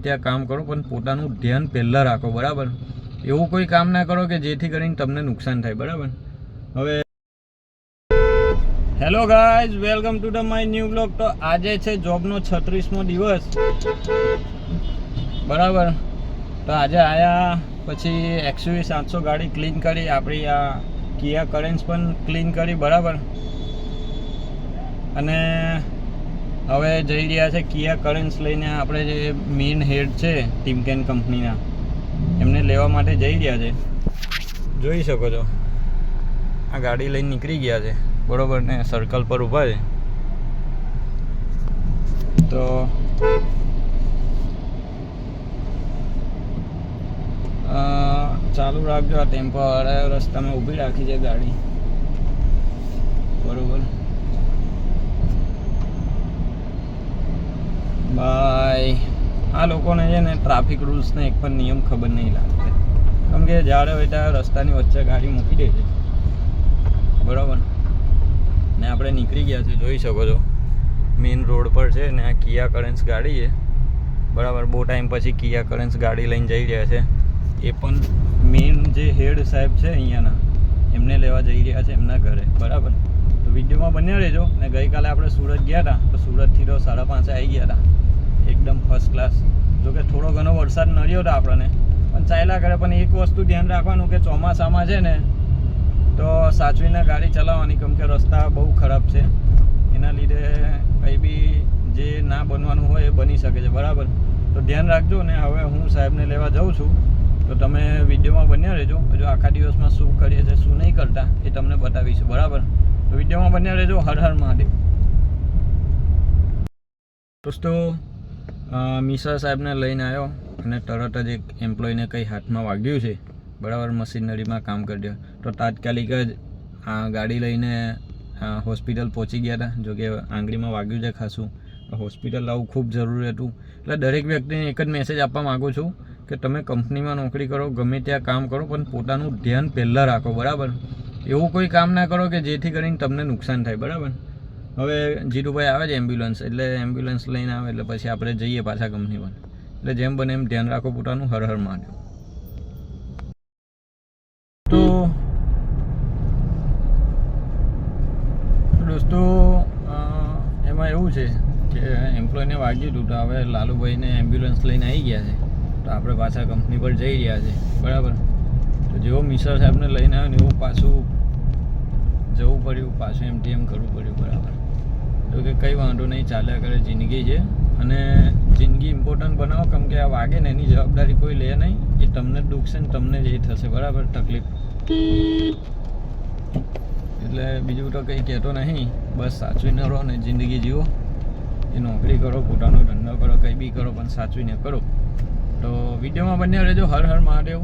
ત્યાં કામ કરો પણ પોતાનું ધ્યાન પહેલાં રાખો, બરાબર? એવું કોઈ કામ ના કરો કે જેથી કરીને તમને નુકસાન થાય, બરાબર? હવે hello guys, welcome to the my new blog. તો આજે છે જોબનો 36મો દિવસ, બરાબર? તો આજે આયા પછી XUV 700 ગાડી ક્લીન કરી, આપણી આ કિયા કરન્સ પણ ક્લીન કરી, બરાબર? અને હવે જઈ રહ્યા છે કિયા કરન્સ લઈને. આપણે જે મેઇન હેડ છે ટીમકેન કંપનીના, એમને લેવા માટે જઈ રહ્યા છે. જોઈ શકો છો, આ ગાડી લઈને નીકળી ગયા છે, બરોબર ને? સર્કલ પર ઊભા છે. તો ચાલુ રાખજો. આ ટેમ્પો વાળા રસ્તામાં ઊભી રાખી છે ગાડી, બરોબર? બાય. આ લોકોને છે ને ટ્રાફિક રૂલ્સને એક પણ નિયમ ખબર નહીં લાગતો, કેમ કે જ્યારે હોય ત્યારે રસ્તાની વચ્ચે ગાડી મૂકી દે છે, બરાબર? ને આપણે નીકળી ગયા છે, જોઈ શકો છો, મેઇન રોડ પર છે ને આ કિયા કરન્સ ગાડી છે, બરાબર? બહુ ટાઈમ પછી કિયા કરન્સ ગાડી લઈને જઈ રહ્યા છે. એ પણ મેઇન જે હેડ સાહેબ છે અહીંયાના, એમને લેવા જઈ રહ્યા છે એમના ઘરે, બરાબર? તો વિડીયોમાં બન્યા રહેજો. ને ગઈકાલે આપણે સુરત ગયા હતા, તો સુરતથી તો 5:30 આવી ગયા હતા, એકદમ ફર્સ્ટ ક્લાસ. જોકે થોડો ઘણો વરસાદ નડ્યો હતો આપણને, પણ ચાલ્યા કરે. પણ એક વસ્તુ ધ્યાન રાખવાનું કે ચોમાસામાં છે ને તો સાચવીને ગાડી ચલાવવાની, કેમ કે રસ્તા બહુ ખરાબ છે. એના લીધે કંઈ બી જે ના બનવાનું હોય એ બની શકે છે, બરાબર? તો ધ્યાન રાખજો. ને હવે હું સાહેબને લેવા જાઉં છું, તો તમે વિડીયોમાં બન્યા રહેજો. હજુ આખા દિવસમાં શું કરીએ છીએ, શું નહીં કરતા, એ તમને બતાવીશું, બરાબર? તો વિડીયોમાં બન્યા રહેજો. હર હર મહાદેવ. દોસ્તો, મિશ્રા સાહેબને લઈને આવ્યો અને તરત જ એક એમ્પ્લોયને કંઈ હાથમાં વાગ્યું છે, બરાબર? મશીનરીમાં કામ કરજો. તો તાત્કાલિક જ આ ગાડી લઈને હોસ્પિટલ પહોંચી ગયા હતા. જોકે આંગળીમાં વાગ્યું છે ખાસું, હોસ્પિટલ આવવું ખૂબ જરૂરી હતું. એટલે દરેક વ્યક્તિને એક જ મેસેજ આપવા માગું છું કે તમે કંપનીમાં નોકરી કરો, ગમે ત્યાં કામ કરો, પણ પોતાનું ધ્યાન પહેલાં રાખો, બરાબર? એવું કોઈ કામ ના કરો કે જેથી કરીને તમને નુકસાન થાય, બરાબર? હવે જીતુભાઈ આવે છે એમ્બ્યુલન્સ, એટલે એમ્બ્યુલન્સ લઈને આવે એટલે પછી આપણે જઈએ પાછા કંપની પર. એટલે જેમ બને એમ ધ્યાન રાખો પોતાનું. હર હર મહાદેવ. તો દોસ્તો, એમાં એવું છે કે એમ્પ્લોયને વાગ્યું હતું, તો હવે લાલુભાઈને એમ્બ્યુલન્સ લઈને આવી ગયા છે, તો આપણે પાછા કંપની પર જઈ રહ્યા છે, બરાબર? તો જેવો મિશ્રા સાહેબને લઈને આવ્યો ને એવું પાછું જવું પડ્યું, પાછું એમ કરવું પડ્યું, બરાબર? તો કે કંઈ વાંધો નહીં, ચાલ્યા કરે, જિંદગી છે. અને જિંદગી ઇમ્પોર્ટન્ટ બનાવો, કેમ કે આ વાગે ને એની જવાબદારી કોઈ લે નહીં. એ તમને જ દુખશે ને તમને જ એ થશે, બરાબર? તકલીફ. એટલે બીજું તો કંઈ કહેતો નહીં, બસ સાચવીને રહો ને જિંદગી જીવો. એ નોકરી કરો, પોતાનો ધંધો કરો, કંઈ બી કરો, પણ સાચવીને કરો. તો વિડીયોમાં બન્યા રહેજો. હર હર મહાદેવ.